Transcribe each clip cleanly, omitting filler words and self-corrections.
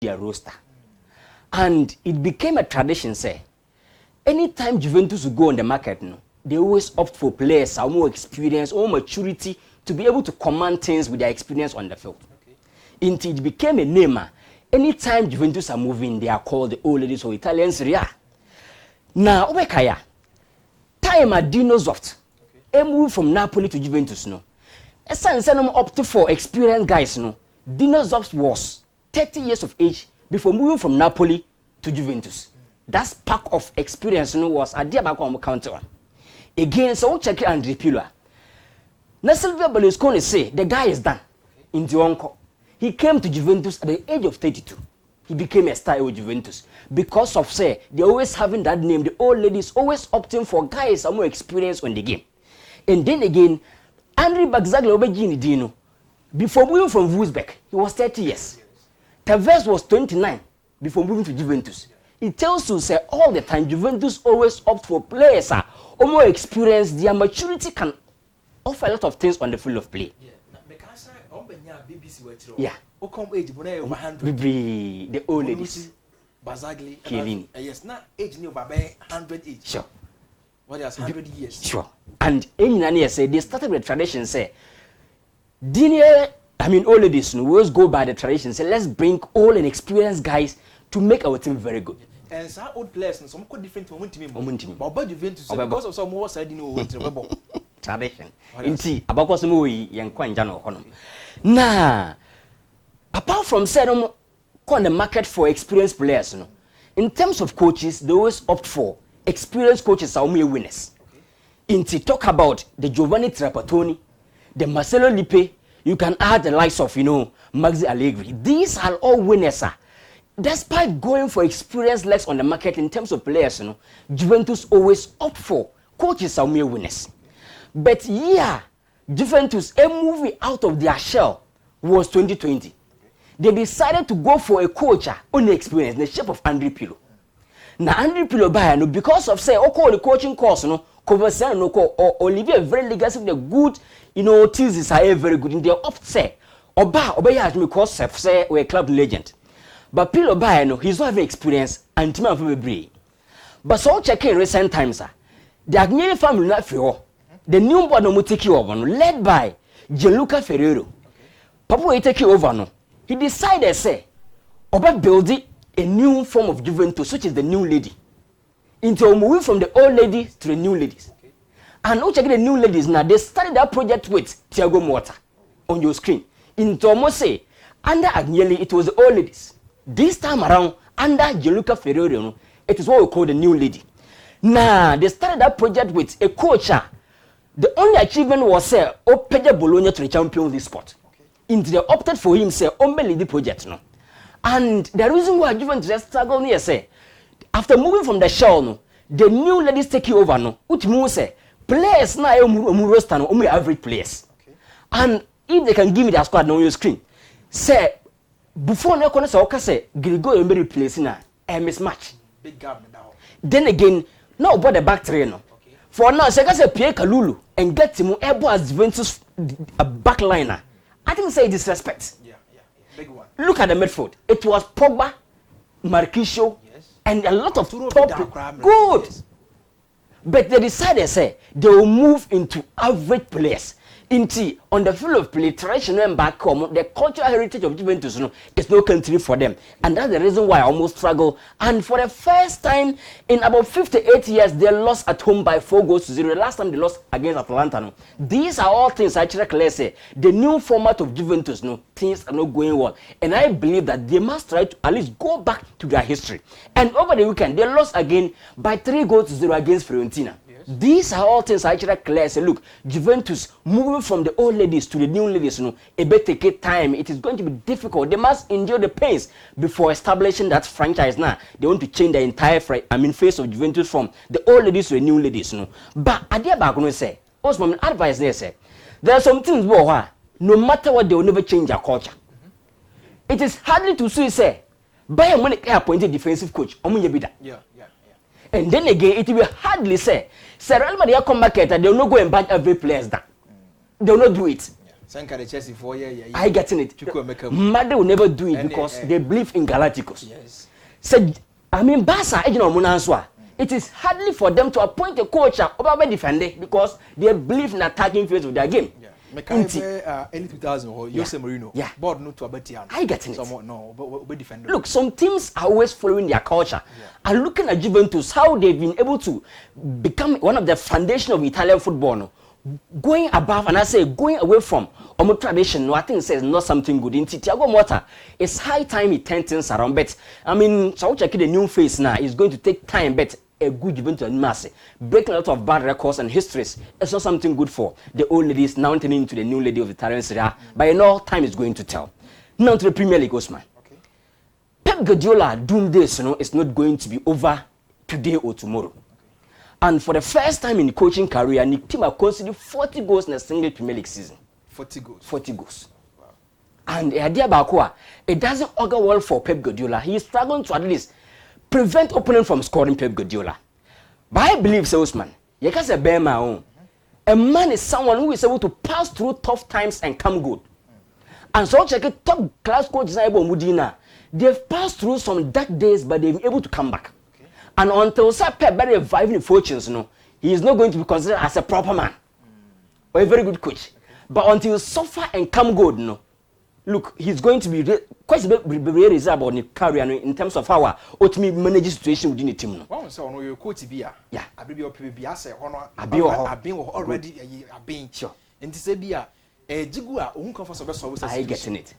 their roster. And it became a tradition, say, anytime Juventus would go on the market, no, they always opt for players who have more experience or maturity to be able to command things with their experience on the field. Until it became a name. Anytime Juventus are moving, they are called the old ladies or Italians. Now, Obekaya, time at Dino Zoft, a move from Napoli to Juventus, no. A son sent up to 4 experienced guys, no. Dino Zoft was 30 years of age before moving from Napoli to Juventus. That spark of experience, no, was a dear back on counter. Again, so check it and Pirlo. Now Silvio Berlusconi say the guy is done in the uncle. He came to Juventus at the age of 32. He became a star with Juventus because of say they always having that name. The old ladies always opting for guys who more experience on the game. And then again, Andriy Bagzagli Obegini Dino, before moving from Wolfsburg, he was 30 years. Tevez was 29 before moving to Juventus. It tells you say all the time Juventus always opt for players who more experience. Their maturity can offer a lot of things on the field of play. Yeah. The old ladies. Bazagli. Yes, now age new over 100 age. Sure. What else? 100 years. Sure. And in say they started with tradition say, old ladies we always go by the tradition. Say let's bring old and experienced guys to make our team very good. And some old players, some quite different from team. But Juventus because of some more side tradition. Inti abakwa mu yenkwa nja no hono. Na apart from said on the market for experienced players, no. In terms of coaches, they always opt for experienced coaches are only winners. Inti talk about the Giovanni Trapattoni, the Marcelo Lippe, you can add the likes of Maxi Allegri. These are all winners. Despite going for experienced legs on the market in terms of players, Juventus always opt for coaches are mere winners. But Juventus, a movie out of their shell was 2020. They decided to go for a coach on the experience, in the shape of Andriy Pirlo. Now Andriy Pirlo, because of say, the coaching course, conversation, or Olivier very legacy with the good, thesis are very good in their opt say, Oba has me cause say we're a club legend. But Pirlo he's not having experience and team of brave. But so checking recent times, the Agnelli family not for the new board no take you over, led by Gianluca Ferrero. Papa will take you over. He decided say, about building a new form of Juventus, which is the new lady. Into moving from the old lady to the new ladies. And now checking the new ladies now, they started that project with Thiago Motta on your screen. Into almost say, under Agnelli, it was the old ladies. This time around, under Gianluca Ferrero, it is what we call the new lady. Now, they started that project with a coach. The only achievement was say, Opeja Bologna to the Champions League spot. Into they opted for him, say, lead the project. And the reason why Juventus struggled here, say, after moving from the shell, the new ladies take you over, which means say, players now roster only average players. And if they can give me their squad on your screen, say, before na kone say say Gregorio be replacing a mismatch. Big gap now. Then again, now about the back three no. For now, say Pierre Kalulu and get him able as Juventus a backliner. I think say disrespect. Yeah. Big one. Look at the midfield. It was Pogba, Marquinhos, and a lot of top good. Yes. But they decided say they will move into average players. On the field of play, traditional and back home, the cultural heritage of Juventus is no country for them. And that's the reason why I almost struggle. And for the first time in about 58 years, they lost at home by 4-0. The last time they lost against Atalanta. These are all things actually clear say. The new format of Juventus, things are not going well. And I believe that they must try to at least go back to their history. And over the weekend, they lost again by 3-0 against Fiorentina. These are all things actually clear. Say, look, Juventus moving from the old ladies to the new ladies, it better take time. It is going to be difficult. They must endure the pains before establishing that franchise. Now they want to change the entire face of Juventus from the old ladies to the new ladies. But I dare back when say, Osman, advice there say, there are some things where no matter what they will never change their culture. It is hardly to say, Bayern Munich appointed defensive coach. Yeah. And then again, it will hardly say, Real Madrid come back they will not go and buy every player that. They will not do it. Sanka Chelsea for yeah. I getting it. Mother will never do it because they believe in Galacticos. Yes. Said I mean Barca, it is hardly for them to appoint a coach over defender because they believe in attacking phase of their game. Yeah. Early 2000 Jose Mourinho. Yeah. Board no to Abetian. I getting it. No, but defender. Look, some teams are always following their culture. And looking at Juventus, how they've been able to become one of the foundation of Italian football. No? Going above, and I say going away from tradition, no, I think it's not something good. In Thiago Motta, it's high time he turns things around. But I mean, so check the new face now. It's going to take time, but a good Juventus mass breaking a lot of bad records and histories. It's not something good for the old ladies now turning into the new lady of the Italian Serie A. But you know, time is going to tell. Now to the Premier League, Osman. Okay. Pep Guardiola doing this, it's not going to be over today or tomorrow. And for the first time in the coaching career, the team have conceded 40 goals in a single Premier League season. 40 goals. 40 goals. Wow. And the idea about it doesn't augur well for Pep Guardiola. He is struggling to at least prevent opponent from scoring Pep Guardiola. But I believe, so Osman, you can say my own. A man is someone who is able to pass through tough times and come good. And so check it, top class coach Zaibo Mudina. They've passed through some dark days, but they've been able to come back. And until Pep better reviving fortunes, he is not going to be considered as a proper man or a very good coach. But until suffer and come good, look, he's going to be quite very reserved about the career in terms of how ultimately manage situation within the team. One so your coach be yeah. I be your PB say I've been already I've been sure. And to say be jigua comfortable I getting it.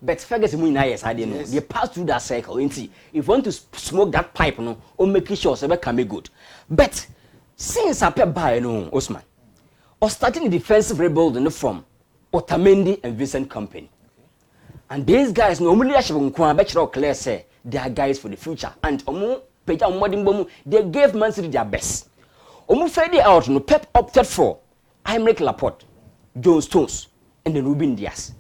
But Ferguson win yes, I didn't know. They pass through that cycle. If you want to smoke that pipe, or make sure so can be good. But since I pep by Osman, or starting the defensive rebuild from Otamendi and Vincent Company. And these guys normally clear say they are guys for the future. And they gave Man City their best. Fade out, Pep opted for Aymeric Laporte, John Stones, and the Ruben Diaz.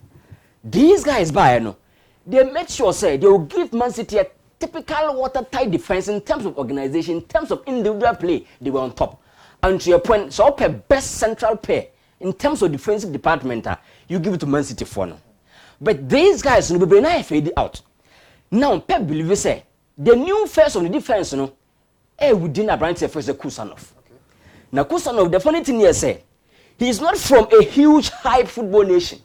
These guys, they made sure say they will give Man City a typical watertight defense in terms of organization, in terms of individual play. They were on top. And to your point, so pair best central pair in terms of defensive department, you give it to Man City for now. But these guys will be now fade out. Now Pep believe say the new face of the defense, within a branch of Kusanov. Now Kusanov, the funny thing here say he is not from a huge hype football nation.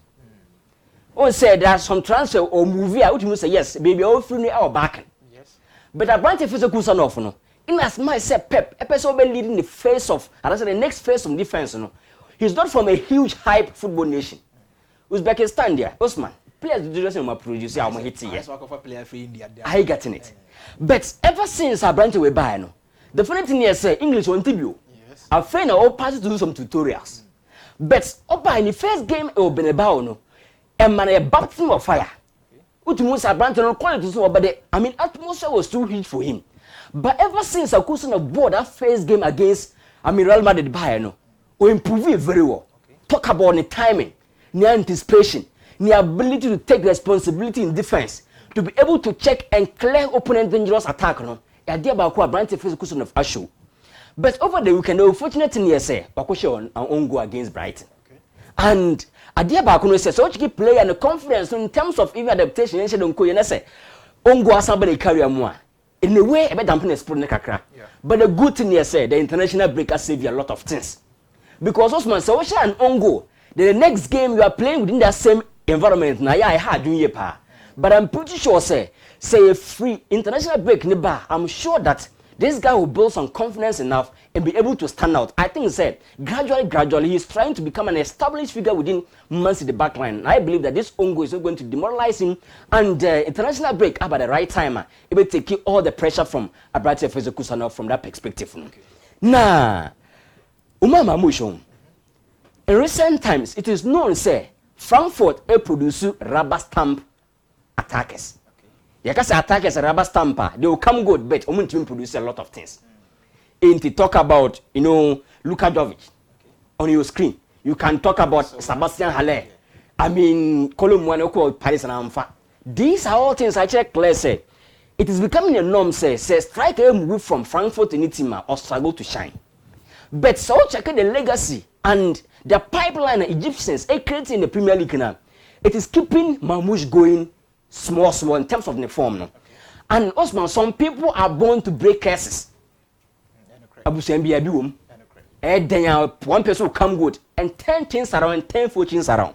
One said there are some transfer or movie I would say yes, baby, all free our back. Yes. But a branch of Kusanov, in as my say Pep, episode leading the face of, and I said the next face of defense, he's not from a huge hype football nation. Uzbekistan there, Osman, players do just my producer, I'm hit here. I getting it. But ever since I branch away by the funny thing is say English on TV. Yes. I find all parties to do some tutorials. But up in the first game it will be about and man a baptism of fire. Utumus Abranton quality so but the atmosphere was too huge for him. But ever since I couldn't aboard that first game against Real Madrid Bayern, we improve it very well. Talk about the timing, the anticipation, the ability to take responsibility in defense, to be able to check and clear opponent dangerous attack. Idea about who Abranton first question of Ashu. But over the weekend, unfortunately, say Wakusha on own go against Brighton. And idea about says so you play and the confidence in terms of even adaptation and don't go say ongo somebody carry more in a way about dampen explode kakra. But the good thing here say the international break has saved you a lot of things. Because Osman so and ongo the next game you are playing within that same environment now I had doing ye pa. But I'm pretty sure say a free international break in the bar, I'm sure that this guy will build some confidence enough and be able to stand out. I think he said gradually he's trying to become an established figure within Man City backline. I believe that this ongo is not going to demoralize him and international break about the right time. It will take all the pressure from Abrate Kusanov from that perspective. Okay. Nah, Umama Mushon. In recent times, it is known say Frankfurt produce rubber stamp attackers. Because attackers are rubber stamper, they will come good, but team produce a lot of things. And to talk about, Luka Jovic on your screen, you can talk about Sebastian Haller. I mean, Colombo, Paris and Amfa. These are all things I check clear say. It is becoming a norm say striker move from Frankfurt to Nitima or struggle to shine. But so check the legacy and the pipeline Egyptians creating in the Premier League now. It is keeping Mamouche going small in terms of the form. No? And Osman, some people are born to break curses. Abu Sembi Abium. Then one person will come good and 10 things around, 10 fortunes around.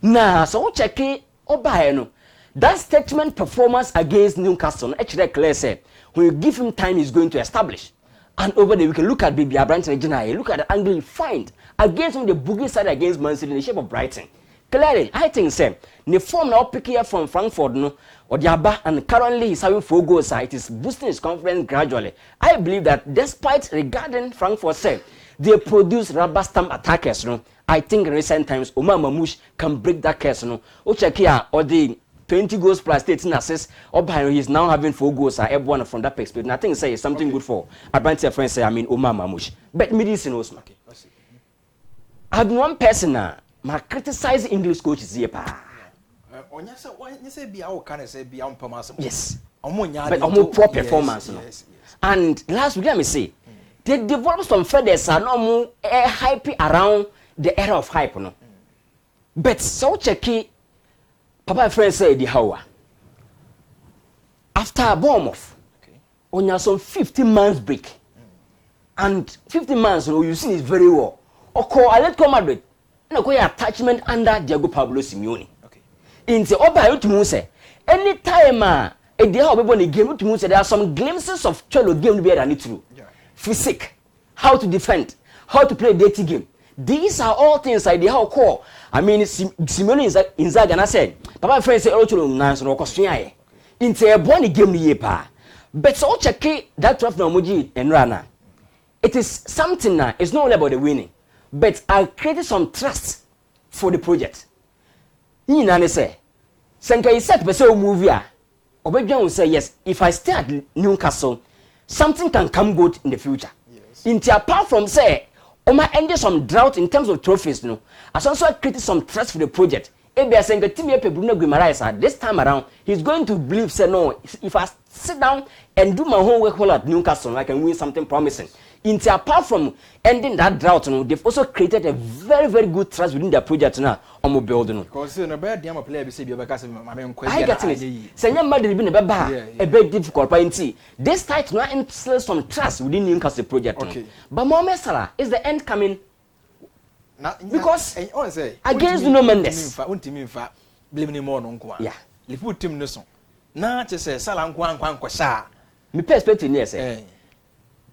Now, so check it. Obaeno. That statement performance against Newcastle, actually clear said, when you give him time, he's going to establish. And over there, we can look at Baby Abraham and look at the angle he find against him, the boogie side against Man City in the shape of Brighton. Clearly, I think, same. The form now picking up from Frankfurt, no, or the Abba, and currently he's having 4 goals. It is boosting his confidence gradually. I believe that despite regarding Frankfurt, say, they produce rubber stamp attackers, no. I think in recent times, Omar Mamouche can break that curse, no. Ochakia, or the 20 goals plus 13 assists, or by he's now having 4 goals, everyone from that perspective. And I think say something good for Abrante friends say, I mean, Omar Mamouche. But medicine also. Okay, I've been one person now. My criticize English coaches here, pa. Yes. But almost poor performance. Yes. And last week, let me say, they developed some feathers are no more hype around the era of hype, no. But so checky, Papa friend said the how. After a bomb off, on your some 15 months break, and 15 months, you see is very well. Or call Atletico Madrid. No go attachment under Diego Pablo Simeone. Okay. In the Oba to say anytime a day how people in the game to say there are some glimpses of Cholo game where I need to. Physique, how to defend, how to play dirty game. These are all things I how call. I mean Simeone Inzaghi and I said, Papa friend say Cholo nans no question. Into a bonny game the year pa. But so check that 12 no moji and rana. It is something now, it's not only about the winning. But I created some trust for the project. You know, say, Senka is set, but so movie. Obejan will say, yes, if I stay at Newcastle, something can come good in the future. Yes. Into apart from say, Oma ended some drought in terms of trophies, no. As also I created some trust for the project. Ebe Senka Timmy Bruno Guimaraes, this time around, he's going to believe, say, no, if I sit down and do my homework well at Newcastle, I can win something promising. Into apart from ending that drought, no, they've also created a very, very good trust within their project now. Building. Because no bad damn player be say because I get it. Senya Madrid been a very difficult point. This tight now instills some trust within Newcastle project. Okay. But Mohamed Salah is the end coming. Because against no Mendes. Blame more on Kwa. Yeah. Liverpool team no son. Na to say Salah nkwan kwasha. Me perspective near say.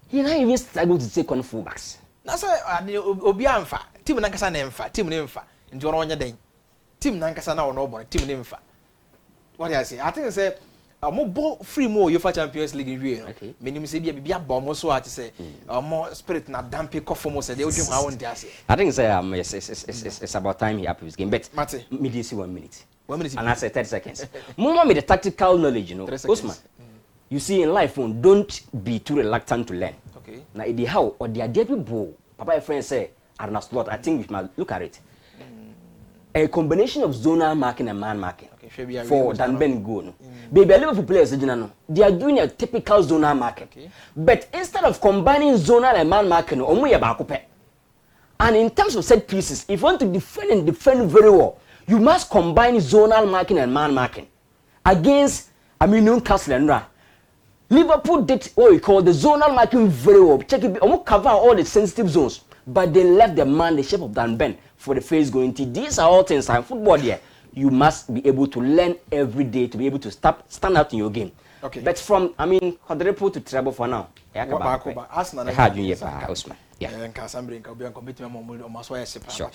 He not even struggle to take on fullbacks. Na say obi amfa. Team nankasa na emfa. Team na emfa. Nti ono onya den. Team nankasa na ono obo. Team na emfa. What do I say? I think say mo free mo UEFA Champions League wie no. Menim say bia ba mo so ati say mo spirit na dampe kofo mo say dey odwum ha won dey ase. I think say it's about time he happy his game bet. Me dey see 1 minute. 1 minute. And I say 30 seconds. More me the tactical knowledge, you know. Osman. You see in life, don't be too reluctant to learn. Okay. Now, the how or the idea people, Papa friend say, are not slot. I think we must look at it. A combination of zonal marking and man marking. Okay, for Dan Ben Go. Baby, Liverpool players, they are doing a typical zonal marking. Okay. But instead of combining zonal and man marking, and in terms of set pieces, if you want to defend very well, you must combine zonal marking and man marking against Newcastle and Ra. Liverpool did what we call the zonal marking very well. Check it, almost cover all the sensitive zones, but they left the man the shape of Dan Ben for the face going to. These are all things in football here. You must be able to learn every day to be able to stand out in your game. Okay. But from quadruple to treble for now. Sure.